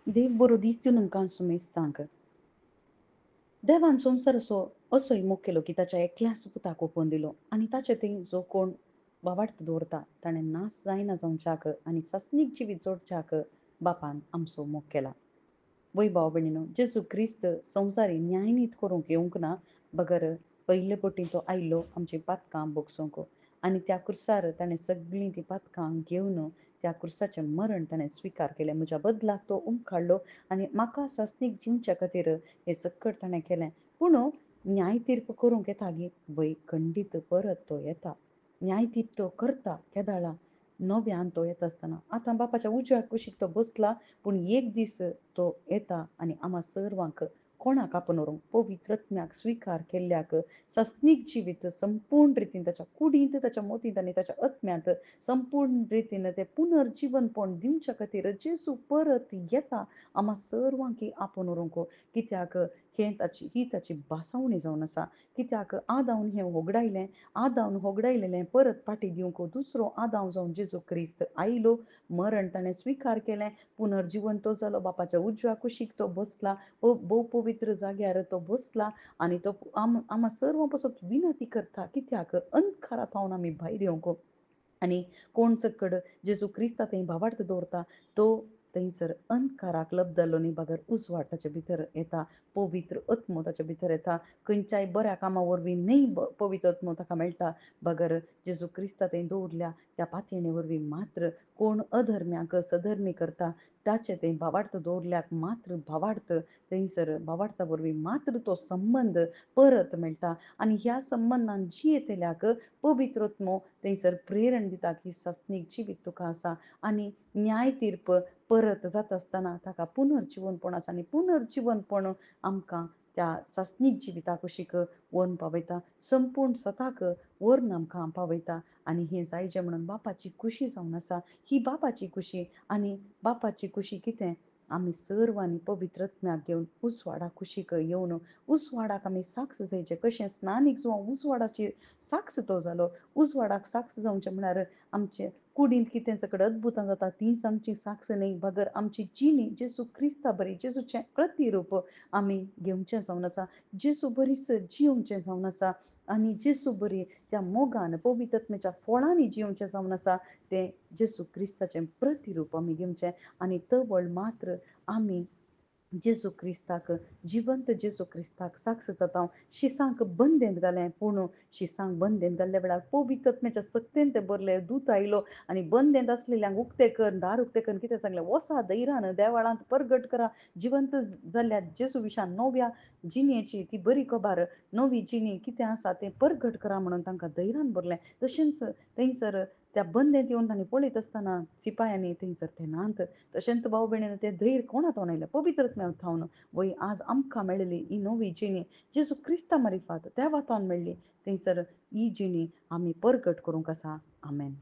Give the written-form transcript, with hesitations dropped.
देव बरो दीस दिवन आमकां सुमेस्तांक देवान संवसार असोय मोग केलो की ताच्या एकल्याच पुताक ओपोवन दिलो आनी ताचे थंय जो कोण वावाडतो दवरता ताणें नाश जायना जावच्याक आनी सस्नीक जिवीत जोडच्याक बापान आमचो मोग केला. वय भाव भयणीनो, जेजू क्रिस्त संवसारी न्यायनीत करूंक येवंक ना, बगर पयले पटी तो आयलो आमची पातकां बोगसूंक आनी त्या क्रुसार ताणें सगळीं ती पातकां घेवन त्या क्रुसाचें मरण ताणें स्विकार केलें. म्हज्या बदलाक तो काडलो आनी म्हाका सस्नीक जिवच्या खातीर हें सकट ताणें केलें. पूण न्याय तीर्प करूंक येता गे वय खंडीत परत तो येता. न्याय तीर्प तो करता केदाळा नव्यान तो येता आसतना आतां बापाच्या उजव्या कुशीक तो बसला, पूण एक दीस तो येता आनी आम्हा सर्वांक कोणाक आपणूक पवित्र आत्म्याक स्विकार केल्ल्याक सस्नीक जिवीत संपूर्ण रितीन ताच्या कुडींत ताच्या मोतींत आनी ताच्या आत्म्यांत संपूर्ण रितीन ते पुनर्जीवनपण दिवच्या खातीर जेजू परत येता आम्हा सर्वांक आपणूक. कित्याक ही ताची बासावणी जावन आसा. कित्याक आदावन हें होगडायलें, आदावन होगडायलेलें परत फाटीं दिवंक दुसरो आदाव जावन जेजू क्रिस्त आयलो, मरण ताणें स्विकार केलें, पुनर्जीवन तो जालो, बापाच्या उजव्या कुशीक तो बसला, भोव पवित्र जाग्यार तो बसला आनी तो आम्हा सर्वां पासत विनंती करता. कित्याक अंधकारांत आमी भायर येवंक आनी कोण चकड जेजू क्रिस्ता थंय भावार्थ दवरता तो थंयसर अंधकाराक लब जाल्लो न्ही, बगर उजवाड ताचे भितर येता, पवित्र आत्मो ताचे भितर येता. खंयच्याय बऱ्या कामा वरवीं न्ही पवित्र आत्मो ताका मेळटा, बगर जेजू क्रिस्ता थंय दवरल्या त्या पातयेणे वरवीं मात्र कोण अधर्म्याक सधर्मी करता ताचे थंय भावार्थ दवरल्याक मात्र भावार्थ थंयसर भावार्था वरवीं मात्र तो संबंद परत मेळटा आनी ह्या संबंधान जियेतल्याक पवित्र आत्मो थंयसर प्रेरण दिता की सस्नीक जिवीत तुका आसा आनी न्याय तीर्प परत जाता आसतना ताका पुनर्जीवनपण आसा आनी पुनर्जीवनपण आमकां त्या सस्नीक जिविता कुशीक व्हरून पावयता, संपूर्ण स्वताक व्हरून आमकां पावयता आनी हें जायचें म्हणून बापाची खुशी जावन आसा. ही बापाची खुशी आनी बापाची खुशी कितें आमी सर्वांनी पवित्र आत्म्याक घेवन उजवाडा कुशीक येवन उजवाडाक आमी साक्ष जायचे. कशें स्नानीक जावन उजवाडाची साक्ष तो जालो. उजवाडाक साक्ष जावचें म्हळ्यार आमचे कुडींत कितें सकट अद्भुतां जाता तींच आमची साक्ष न्ही, बगर आमची जिणी जेजू क्रिस्ता बरी जेजूचें प्रतिरूप आमी घेवचें जावन आसा. जेजू बरीसर जियोवचें जावन आसा आनी जेजू बरी त्या मोगान पवित्र आत्म्याच्या फळांनी जियोवचें जावन आसा. तें जेजू क्रिस्ताचें प्रतिरूप आमी घेवचें आनी तवळ मात्र आमी जेजू क्रिस्ताक जिवंत जेजू क्रिस्ताक साक्ष जाता. शिसांक बंदेंत घालें, पूण शिसांक बंदेंत घाल्ल्या वेळार पवित्र आत्म्याच्या सक्तीन तें बरलें दूत आयलो आनी बंदेंत आसलेल्यांक उक्तें कर, दार उक्तें कर कितें सांगलें, वसा दैरान देवाळांत परगट करा जिवंत जाल्ल्या जेजू विशान नव्या जिणेची ती बरी खबर नवी जिणी कितें आसा तें परगट करा म्हणून तांकां दैरान बरलें. तशेंच थंयसर त्या बंदेंत येवन तांणी पळयत आसतना सिपायांनी थंयसर ते नांत. तशेंच भाव भयणीनो तें धैर्य कोणा थावन आयलें, पवित्र आत्म्या थावन. वय आज आमकां मेळिल्ली ही नवी जिणी जेजू क्रिस्ता मार्फत देवा थावन मेळ्ळी. थंयसर ही जिणी आमी परगट करूंक आसा. आमेन.